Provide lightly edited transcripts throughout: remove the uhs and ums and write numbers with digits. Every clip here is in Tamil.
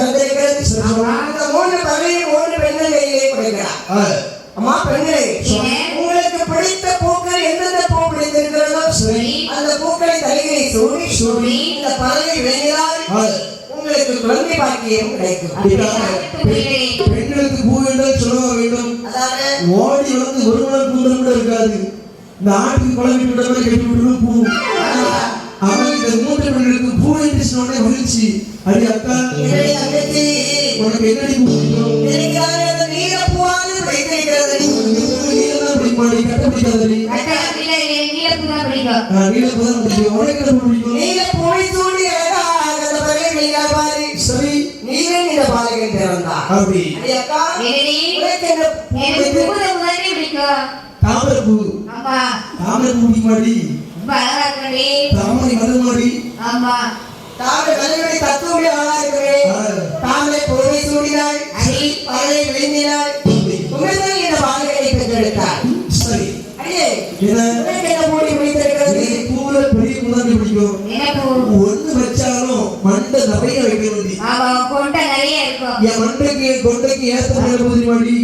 வந்திருக்கிறது. அந்த 3 பறவையும் 3 பெண்கள் கையிலே கொடுக்கிறார். அம்மா பெண்களே, உங்களுக்கு பிடித்த பூக்கள் எந்தெந்த பூ பிடித்திருக்கிறதோ அந்த பூக்களை தலைகளை சூடி இந்த பறவை வெளியால் உங்களுக்கு குழந்தை பாக்கியம் கிடைக்கும். பெண்களுக்கு பூ என்றால் சொல்ல வேண்டும். ஓடி வந்து ஒரு மணி கூட்டம் கூட இருக்காது. இந்த ஆட்டுக்கு குழம்பு விடுறத கட்டி விடுறது பூ. அவன் இந்த 3 பெண்களுக்கு பூ என்று சொன்ன மகிழ்ச்சி. அடி அக்கா, உனக்கு என்னடி பூ பிடிக்கும்? நீல பூவானது பிடித்திருக்கிறது. நீலதான் பிடிப்பாடி, கட்ட பிடிக்காதடி. நீல பூ தான் பிடிக்கும். நீல பூ தான் பிடிக்கும். உனக்கு என்ன பிடிக்கும்? நீல பூவை சூடி அந்த பறவை வெளியால் பாரு. சரி, நீல நிற பாலகன் பிறந்தார். அப்படி அடி அக்கா, எனக்கு பூ தான் பிடிக்கும். தாமரை பூ. ஆமா, தாமரை பூ பிடிக்குமாடி? ரொம்ப அழகா இருக்கடி. தாமரை மலர்மாடி. ஆமா, தாமரை கலைவரை தத்துவமே அழகா இருக்கவே. தாமரை பூவை சூடினாள், பறவை விளைந்தினாள், உமைதான் இந்த பாலகனை பெற்றெடுத்தார். சரி, அடியே என்ன பூடி பிடித்திருக்கிறது? பூவுல பெரிய பூ தான் பிடிக்கும். ஒண்ணு வச்சாலும் மண்டை நிறைய வைக்க வேண்டி. கொண்டை நிறைய இருக்கும். என் மண்டைக்கு கொண்டைக்கு ஏத்த போல பூதி மாடி.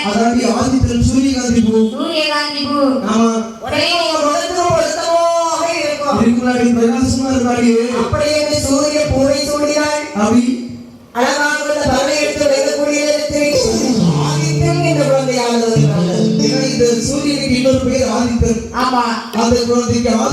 அதாவது ஆதித்தன் சூரியகாந்தி பூ. சூரியகாந்தி பூ. ஆமா, இருக்குனாடி பிரகாசமா இருக்காடி. அப்படியே சூரிய பூவை சூடினாள். அவி அழகாக பறவை எடுத்து வைக்கக்கூடிய ஆதித்தன் என்ற குழந்தையானது. இந்த சூரியனுக்கு இன்னொரு பேர் ஆதித்தன். ஆமா, அந்த குழந்தைக்கு